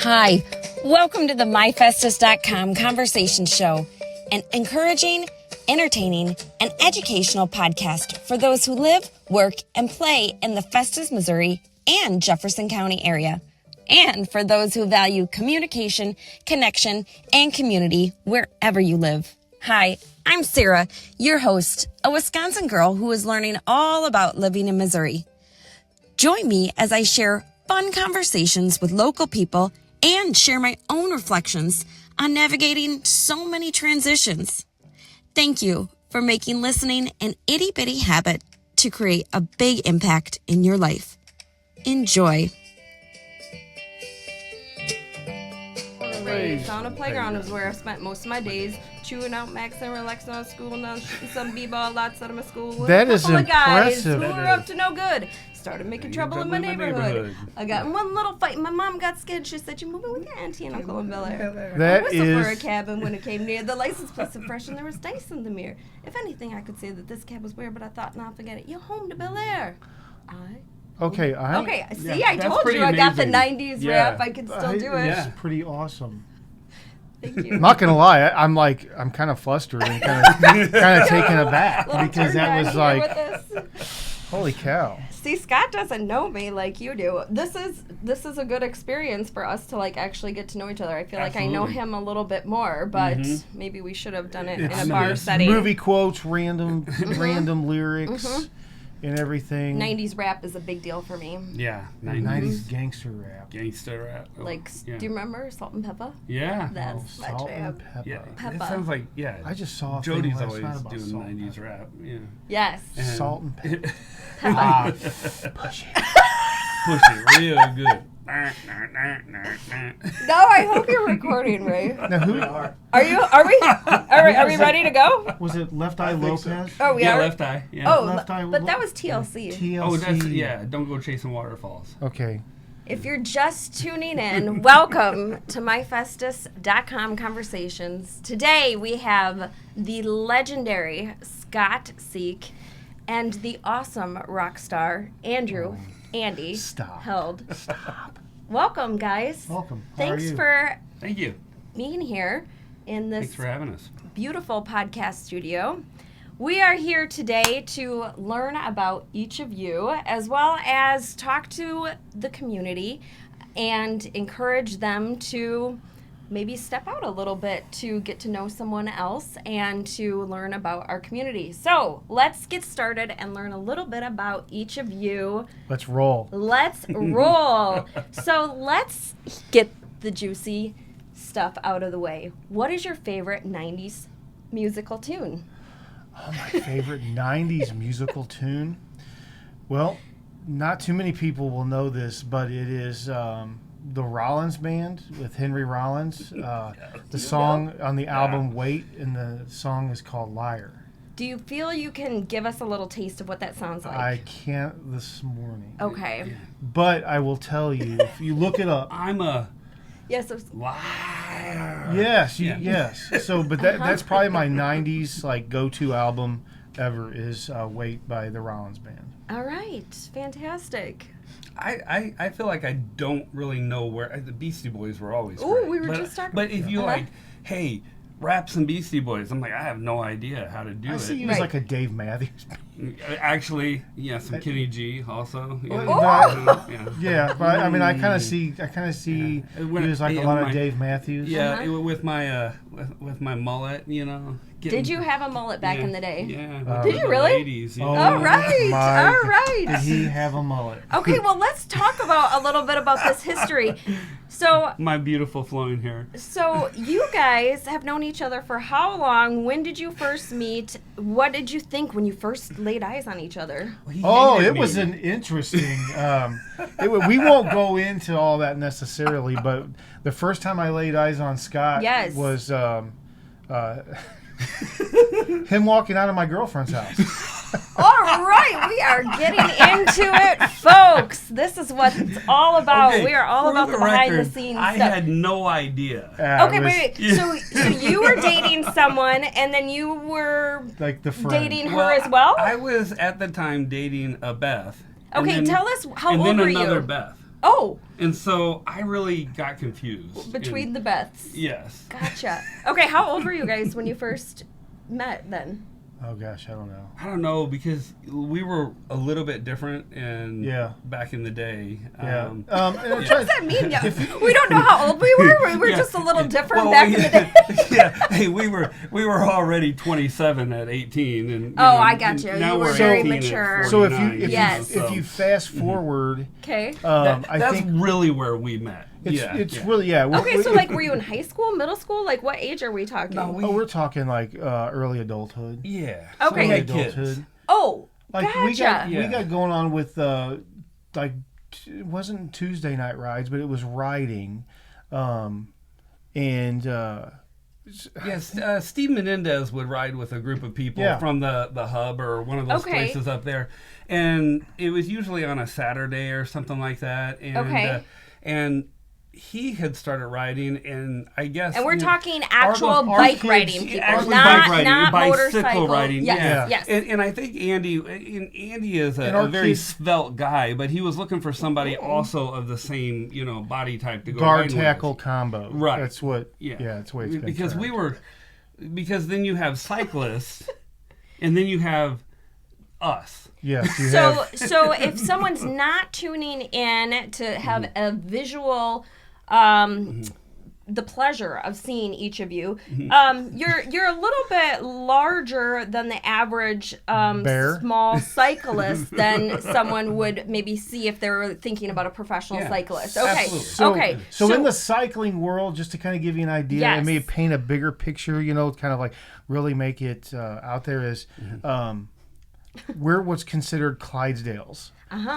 Hi, welcome to the MyFestus.com conversation show, an encouraging, entertaining, and educational podcast for those who live, work, and play in the Festus, Missouri, and Jefferson County area, and for those who value communication, connection, and community wherever you live. Hi, I'm Sara, your host, a Wisconsin girl who is learning all about living in Missouri. Join me as I share fun conversations with local people and share my own reflections on navigating so many transitions. Thank you for making listening an itty-bitty habit to create a big impact in your life. Enjoy. Sauna Playground is where I've spent most of my days chewing out, maxing, relaxing on school, and shooting some b-ball lots out of my school. With that a is couple of guys impressive. who were up to no good. Started making trouble in my neighborhood. I got in one little fight. My mom got scared. She said, "You're moving with your auntie and uncle in Bel Air." I whistled for a cabin when it came near. The license plate was fresh and there was dice in the mirror. If anything, I could say that this cab was weird, but I thought, nah, forget it. You're home to Bel Air. Okay, see, I told you I got the 90s rap. I can still do it. It's pretty awesome. Thank you. I'm not gonna lie, I'm kind of flustered and kind of taken aback because that was like, holy cow. See, Scott doesn't know me like you do. This is a good experience for us to like actually get to know each other. I feel like I know him a little bit more, but maybe we should have done it in a bar setting. Movie quotes, random lyrics. And everything. 90s rap is a big deal for me. Yeah, 90s gangster rap. Gangster rap. Like, do you remember Salt and Pepper? Yeah. That's my Salt jam. and Pepper. Yeah, Peppa. it sounds like, I just saw a Jody's thing always last night about doing Salt and 90s Pepper. rap. Yeah. Yes. And Salt and Pepper. Push it real good. No, I hope you're recording, Ray. Now who Are we ready to go? was it? Left Eye Lopez. Oh, we Yeah, are. Left Eye. Yeah. Oh, Left Eye but that was TLC. TLC. Oh, that's, don't go chasing waterfalls. Okay. If you're just tuning in, welcome to MyFestus.com Conversations. Today we have the legendary Scott Seek and the awesome rock star Andy Stop. Held. Stop. Welcome, guys. Welcome. How Thanks are you? for Thank you. being here in this Thanks for having us. beautiful podcast studio. We are here today to learn about each of you as well as talk to the community and encourage them to maybe step out a little bit to get to know someone else and to learn about our community. So let's get started and learn a little bit about each of you. Let's roll. Let's roll. So let's get the juicy stuff out of the way. What is your favorite 90s musical tune? Oh, my favorite 90s musical tune? Well, not too many people will know this, but it is the Rollins Band with Henry Rollins. The song on the album Wait, and the song is called Liar. Do you feel you can give us a little taste of what that sounds like? I can't this morning. Okay. But I will tell you, if you look it up. I'm a Yes. liar. Yes, yes. So, but that's probably my 90s like go-to album ever is Wait by the Rollins Band. All right. Fantastic. I feel like I don't really know where the Beastie Boys were always. Ooh, great. we were But- just talking- But if you Uh-huh. like, hey, rap some Beastie Boys, I'm like, I have no idea how to do I it. see you Right. as like a Dave Matthews. Actually, yeah, some Kenny G also. Yeah, Yeah, but I mean, I kind of see Yeah. you as like a Yeah, lot of my- Dave Matthews. Yeah, Uh-huh. with my mullet, you know. Did you have a mullet back in the day? Yeah. Did you really? Ladies, you Oh, know. All right. my All God. right. Did he have a mullet? Okay, well, let's talk about a little bit about this history. So My beautiful flowing hair. you guys have known each other for how long? When did you first meet? What did you think when you first laid eyes on each other? Well, he Oh, hated it me. was an interesting. We won't go into all that necessarily, but the first time I laid eyes on Scott Yes. was him walking out of my girlfriend's house. All right, we are getting into it, folks. This is what it's all about. Okay, We are all for about the behind the record, scenes I stuff. had no idea. Okay, It was wait. So you were dating someone, and then you were like the friend. dating her as well? I was at the time dating a Beth. and Okay, then- tell us how and old then were another you? Beth. Oh, And so I really got confused. between the Beths. Yes. Gotcha. Okay, how old were you guys when you first met then? Oh gosh, I don't know. I don't know, because we were a little bit different and Yeah. back in the day. Yeah. What does that mean? Yeah. We don't know how old we were. We were Yeah. just a little different Well, back in the day. Yeah. Hey, we were already 27 at 18, and Oh, I got you. Now You were we're very 18 at mature. So if 49, you if, Yes. you, if you fast forward, Okay. I that's think really where we met. it's yeah. really Okay, so like, were you in high school, middle school? Like, what age are we talking? No, we're talking like early adulthood. Yeah. Okay. So Early we had kids. adulthood. Oh, Like gotcha. we got going on with like it wasn't Tuesday night rides, but it was riding, and Yes, Steve Menendez would ride with a group of people Yeah. from the hub or one of those Okay. places up there, and it was usually on a Saturday or something like that. And, Okay. And he had started riding, and I guess. And we're you know, talking actual our bike kids- riding, yeah, people, actually not bike riding, not bicycle motorcycle riding. Yes, Yeah. yes. And I think Andy is And a our very kids- svelte guy, but he was looking for somebody also of the same body type to go guard riding with. tackle combo. Right. That's what. Yeah, That's the way it's been because termed. because then you have cyclists, and then you have us. Yes. You So have, so if someone's not tuning in to have Mm-hmm. a visual the pleasure of seeing each of you, Mm-hmm. you're a little bit larger than the average Bear? small cyclist than someone would maybe see if they were thinking about a professional Yeah, cyclist. Okay. absolutely. So in the cycling world, just to kind of give you an idea, Yes. and maybe paint a bigger picture, kind of like really make it out there is, we're what's considered Clydesdales.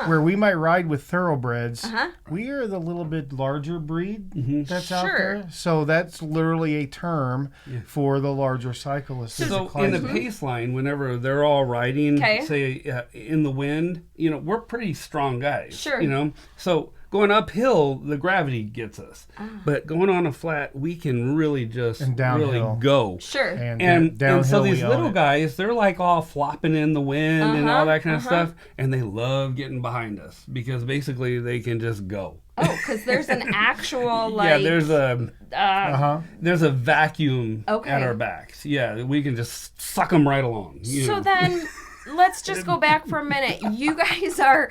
Where we might ride with thoroughbreds, we are the little bit larger breed that's out Sure. there. So that's literally a term for the larger cyclists. is a So in the Clydesdale. pace line, whenever they're all riding, Okay. say in the wind, we're pretty strong guys. Sure. So going uphill, the gravity gets us, but going on a flat, we can really just And downhill. really go. Sure. And so downhill these we own little it. guys, they're like all flopping in the wind and all that kind of uh-huh. stuff, and they love getting behind us because basically they can just go. Oh, because there's an actual Yeah, there's a vacuum Okay. at our backs. Yeah, we can just suck them right along. So then, let's just go back for a minute. You guys are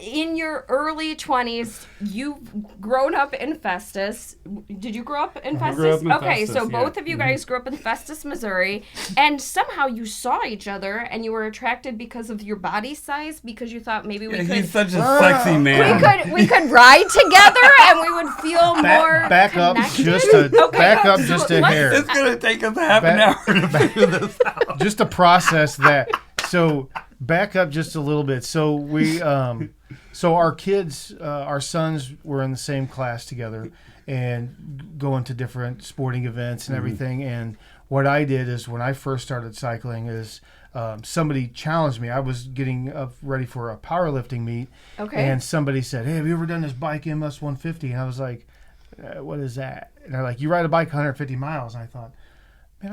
in your early 20s. You've grown up in Festus. Did you grow up in Festus? grew up in Okay, Festus, so yeah. both of you guys grew up in Festus, Missouri, and somehow you saw each other and you were attracted because of your body size, because you thought maybe we Yeah, could he's such a sexy man. we could ride together and we would feel more back up connected. just a Okay, back up so just a let's- hair. It's gonna take us half an Back- hour to figure this out. Just to process that. So back up just a little bit. So we so our kids, our sons were in the same class together and going to different sporting events and everything. And what I did is when I first started cycling is somebody challenged me. I was getting ready for a powerlifting meet. Okay. And somebody said, "Hey, have you ever done this bike MS 150?" And I was like, "What is that?" And they're like, "You ride a bike 150 miles." And I thought, man,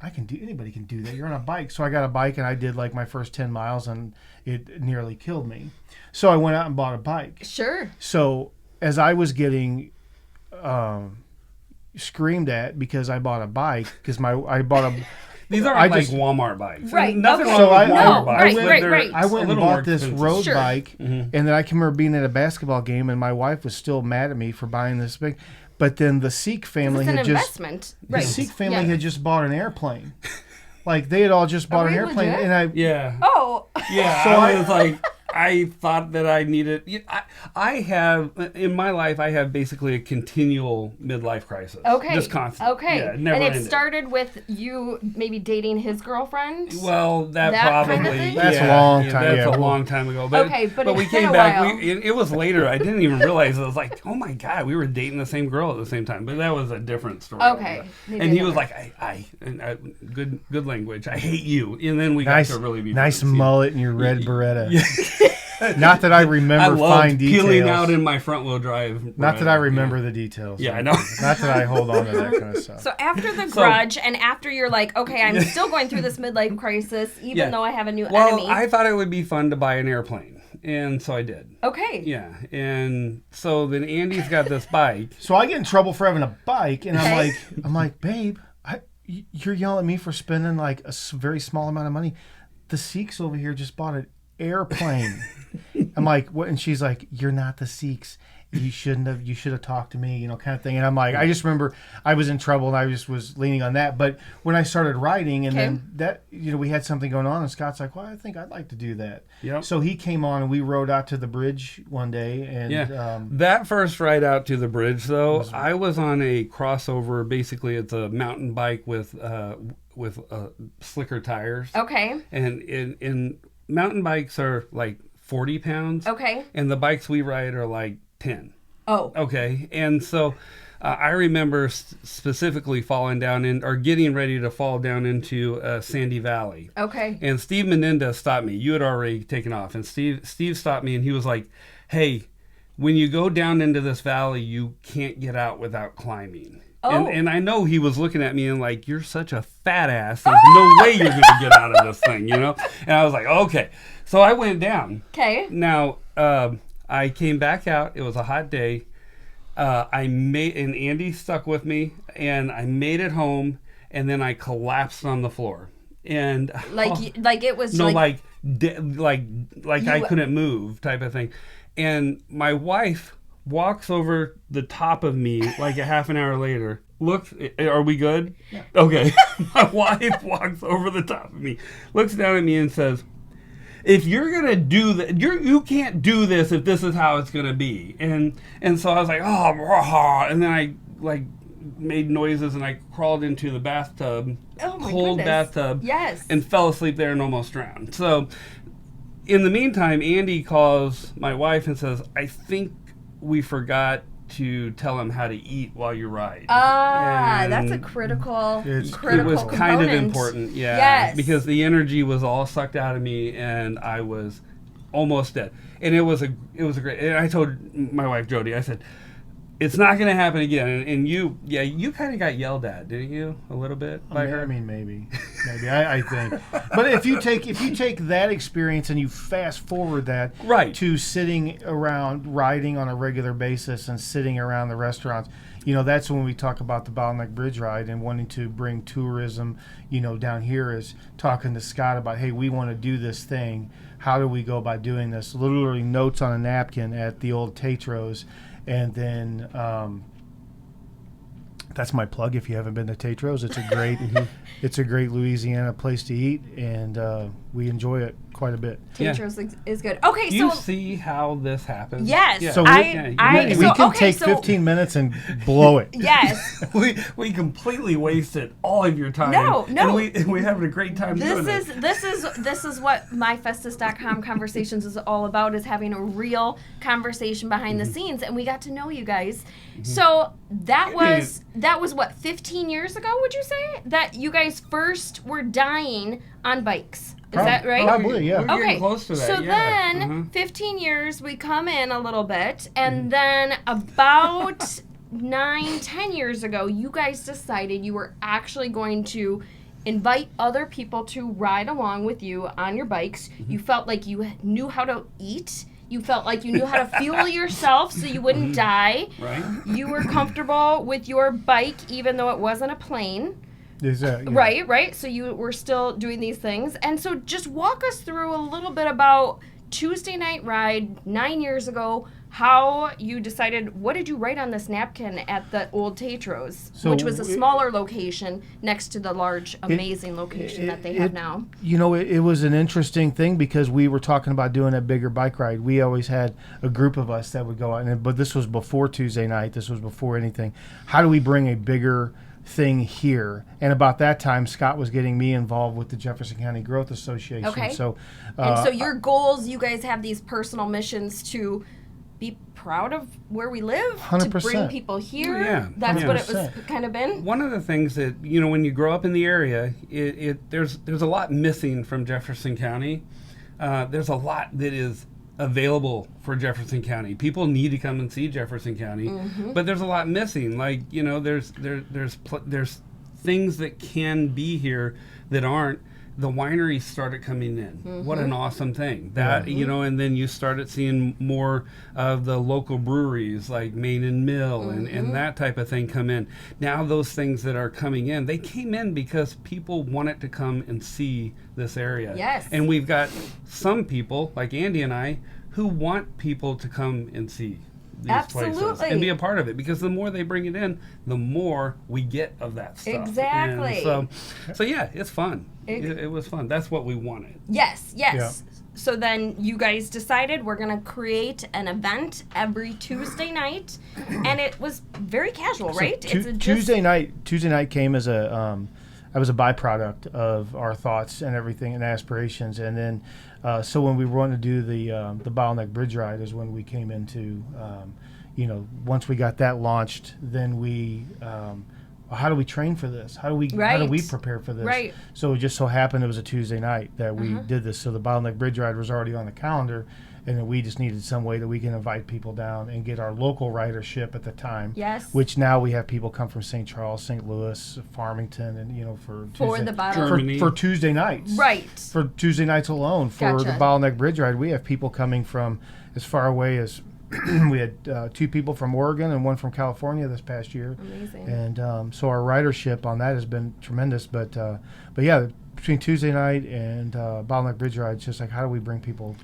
I can do, anybody can do that. You're on a bike. So I got a bike and I did like my first 10 miles and it nearly killed me. So I went out and bought a bike. Sure. So as I was getting screamed at because I bought a bike, because I bought a These aren't I like just- Walmart bikes. Right, Nothing okay. wrong So with I- Walmart no, bikes. right, but right, they're right. I a went and little more bought this expensive. road Sure. bike, and then I can remember being at a basketball game, and my wife was still mad at me for buying this big. But then the Sikh family It's an had just investment. the Right. Sikh family Yeah. had just bought an airplane. Like they had all just bought an we airplane, legit? and I Yeah. Oh. Yeah, So I I- was like, I thought that I needed. I have in my life. I have basically a continual midlife crisis. Okay. Just constant. Okay. Yeah, never and it ended. started with you maybe dating his girlfriend. Well, that That probably. kind of thing? That's a yeah, long yeah, time, That's yeah. a long time ago. But, Okay, but we it's been came a back. while. It was later. I didn't even realize it. I was like, oh my god, we were dating the same girl at the same time. But that was a different story. Okay, maybe And he another. was like, good language. I hate you. And then we got to really be nice friends. mullet and your red Beretta. Not that I I remember love fine details. peeling out in my front wheel drive. Not that I remember Yeah. the details. Yeah, I know. Not that I hold on to that kind of stuff. So after the grudge, and after you're like, okay, I'm still going through this midlife crisis, even Yeah. though I have a new Well, enemy. I thought it would be fun to buy an airplane. And so I did. Okay. Yeah. And so then Andy's got this bike. So I get in trouble for having a bike, and I'm like, babe, you're yelling at me for spending like a very small amount of money. The Sikhs over here just bought an airplane. I'm like, what? And she's like, you're not the Sikhs. You should have talked to me, kind of thing. And I'm like, I just remember I was in trouble and I just was leaning on that. But when I started writing, and then that, we had something going on, and Scott's like, well, I think I'd like to do that. Yep. So he came on and we rode out to the bridge one day. And that first ride out to the bridge, though, I was on a crossover. Basically, it's a mountain bike with slicker tires. Okay. And in mountain bikes are like 40 pounds. Okay. And the bikes we ride are like 10. Oh. Okay. And so I remember specifically falling down or getting ready to fall down into Sandy Valley. Okay. And Steve Menendez stopped me. You had already taken off. And Steve stopped me, and he was like, hey, when you go down into this valley, you can't get out without climbing. Oh. And I know he was looking at me and like, you're such a fat ass. There's no way you're going to get out of this thing, And I was like, okay. So I went down. Okay. Now, I came back out. It was a hot day. And Andy stuck with me, and I made it home, and then I collapsed on the floor. And like it was I couldn't move type of thing. And my wife walks over the top of me like a half an hour later. Look, are we good? Yeah. Okay. My wife walks over the top of me, looks down at me and says, if you're gonna do that, you can't do this if this is how it's gonna be. And so I was like, and then I like made noises and I crawled into the bathtub, cold bathtub, yes, and fell asleep there and almost drowned. So in the meantime, Andy calls my wife and says, I think we forgot to tell him how to eat while you ride. That's a critical it was component. Kind of important, yeah. Yes. Because the energy was all sucked out of me and I was almost dead. And it was a great, and I told my wife Jody, I said, it's not going to happen again. And you kind of got yelled at, didn't you? A little bit by her? I mean, maybe. I think. But if you take that experience and you fast forward that to sitting around riding on a regular basis and sitting around the restaurants, that's when we talk about the Bottleneck Bridge ride and wanting to bring tourism, down here, is talking to Scott about, hey, we want to do this thing. How do we go about doing this? Literally notes on a napkin at the old Tatros. And then that's my plug. If you haven't been to Tatros, it's a great Louisiana place to eat, and we enjoy it quite a bit. Tatros is good. Okay, Do you see how this happens? Yes. Yeah. So we can take 15 minutes and blow it. Yes. we completely wasted all of your time. No. And we're having a great time doing it. This is what myfestus.com conversations is all about, is having a real conversation behind the scenes, and we got to know you guys. So that was what, 15 years ago, would you say, that you guys first were dying on bikes? Is that right? Probably, yeah. We're getting Okay, close to that, so yeah. then 15 years, we come in a little bit, and then about 9-10 years ago, you guys decided you were actually going to invite other people to ride along with you on your bikes. You felt like you knew how to eat. You felt like you knew how to fuel yourself so you wouldn't die. Right. You were comfortable with your bike, even though it wasn't a plane. Yeah. Right. So you were still doing these things. And so just walk us through a little bit about Tuesday Night Ride 9 years ago, how you decided, what did you write on this napkin at the old Tatros, which was a smaller location next to the large, amazing location that they have now. It was an interesting thing because we were talking about doing a bigger bike ride. We always had a group of us that would go out, but this was before Tuesday night. This was before anything. How do we bring a bigger thing here? And about that time, Scott was getting me involved with the Jefferson County Growth Association. Okay. So your goals, you guys have these personal missions to be proud of where we live, 100%. to bring people here. Yeah, That's 100%. what it was kind of been. One of the things that, when you grow up in the area, there's a lot missing from Jefferson County. There's a lot that is available for Jefferson County. People need to come and see Jefferson County, but there's a lot missing. Like, there's things that can be here that aren't, the wineries started coming in. What an awesome thing. That, and then you started seeing more of the local breweries like Main and Mill and that type of thing come in. Now those things that are coming in, they came in because people wanted to come and see this area. Yes. And we've got some people, like Andy and I, who want people to come and see these places and be a part of it, because the more they bring it in, the more we get of that stuff. Exactly. And so yeah, it's fun. It was fun. That's what we wanted. Yes. Yeah. So then you guys decided we're going to create an event every Tuesday night, and it was very casual, right? Tuesday night came as a I was a byproduct of our thoughts and everything and aspirations, and then so when we wanted to do the Bottleneck Bridge Ride is when we came into once we got that launched, then we how do we train for this? How do we prepare for this? Right. So it just so happened it was a Tuesday night that we did this. So the Bottleneck Bridge Ride was already on the calendar, and then we just needed some way that we can invite people down and get our local ridership at the time. Yes. Which now we have people come from St. Charles, St. Louis, Farmington, and for the Bottleneck for Tuesday nights. Right. For Tuesday nights alone for the Bottleneck Bridge Ride, we have people coming from as far away as we had 2 people from Oregon and 1 from California this past year. Amazing. And so our ridership on that has been tremendous. But yeah, between Tuesday night and Bottleneck Bridge Ride, it's just like, how do we bring people?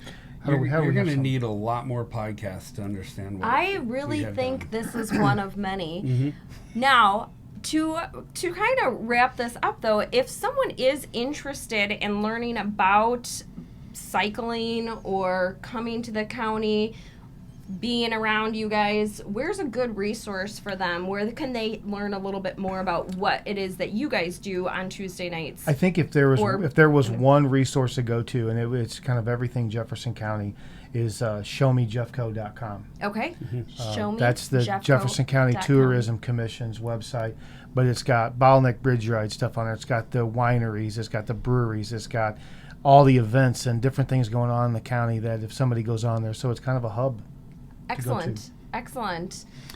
You're going to need a lot more podcasts to understand what I really think this is one of many. Now, to kind of wrap this up, though, if someone is interested in learning about cycling or coming to the county, being around you guys, where's a good resource for them? Where can they learn a little bit more about what it is that you guys do on Tuesday nights? I think if there was one resource to go to, and it's kind of everything Jefferson County, is showmejeffco.com. Okay. That's the Jefferson County Tourism Commission's website, but it's got Bottleneck Bridge Ride stuff on there. It's got the wineries, it's got the breweries, it's got all the events and different things going on in the county that if somebody goes on there, so it's kind of a hub. Excellent.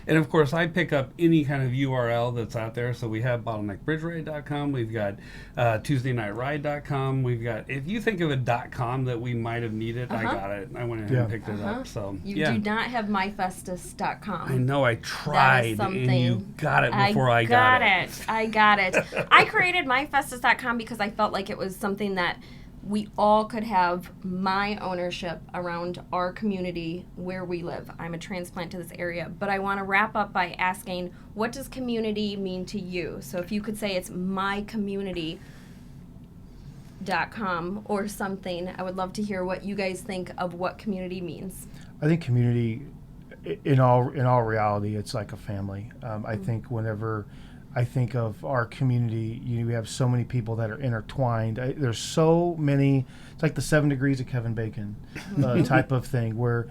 And of course, I pick up any kind of URL that's out there. So we have bottleneckbridgeride.com. We've got TuesdayNightRide.com. We've got, if you think of a .com that we might have needed, I got it. I went ahead and picked it up. So you do not have myfestus.com. I know, I tried, and you got it before I got it. I got it. I created myfestus.com because I felt like it was something that we all could have my ownership around our community where we live. I'm a transplant to this area, but I want to wrap up by asking, what does community mean to you? So if you could say it's mycommunity.com or something, I would love to hear what you guys think of what community means. I think community, in all reality, it's like a family. I think whenever I think of our community, we have so many people that are intertwined. There's so many, it's like the 7 degrees of Kevin Bacon type of thing where,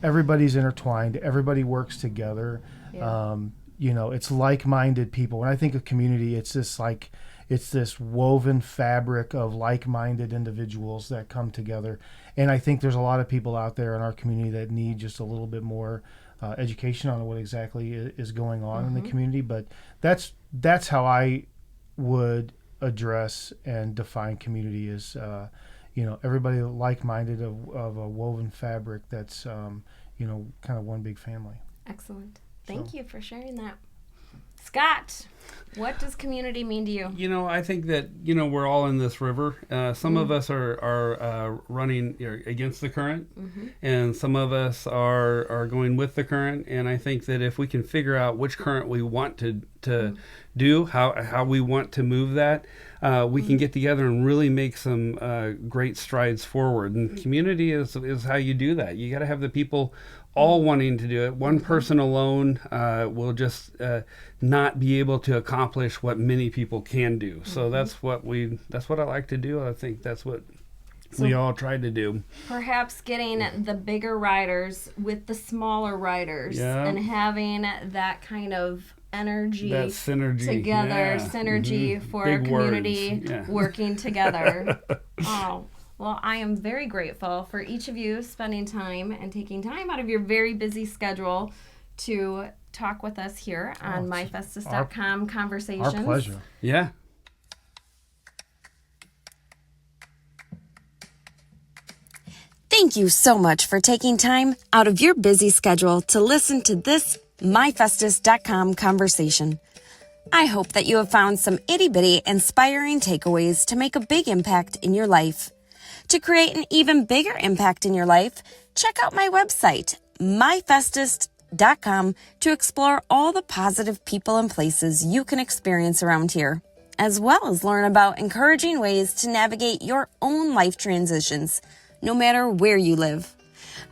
everybody's intertwined, everybody works together. Yeah. It's like-minded people. When I think of community, it's this woven fabric of like-minded individuals that come together. And I think there's a lot of people out there in our community that need just a little bit more education on what exactly is going on in the community, but that's how I would address and define community as everybody like-minded of a woven fabric that's kind of one big family. Excellent. Thank you for sharing that. Scott, what does community mean to you? I think that, we're all in this river. Some of us are running against the current, and some of us are going with the current. And I think that if we can figure out which current we want to do, how we want to move that, we can get together and really make some great strides forward. And community is how you do that. You got to have the people all wanting to do it. One person alone will just not be able to accomplish what many people can do. So that's what I like to do. I think that's what we all tried to do. Perhaps getting the bigger riders with the smaller riders and having that kind of energy, that synergy together, synergy for big our community working together. Oh. Well, I am very grateful for each of you spending time and taking time out of your very busy schedule to talk with us here on myfestus.com Conversations. Our pleasure. Yeah. Thank you so much for taking time out of your busy schedule to listen to this myfestus.com conversation. I hope that you have found some itty-bitty inspiring takeaways to make a big impact in your life. To create an even bigger impact in your life, check out my website, myfestus.com, to explore all the positive people and places you can experience around here, as well as learn about encouraging ways to navigate your own life transitions, no matter where you live.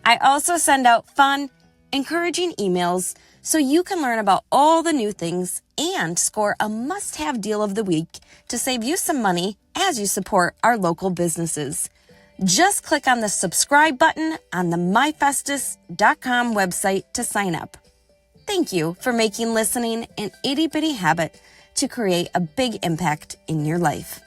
I also send out fun, encouraging emails so you can learn about all the new things and score a must-have deal of the week to save you some money as you support our local businesses. Just click on the subscribe button on the myfestus.com website to sign up. Thank you for making listening an itty-bitty habit to create a big impact in your life.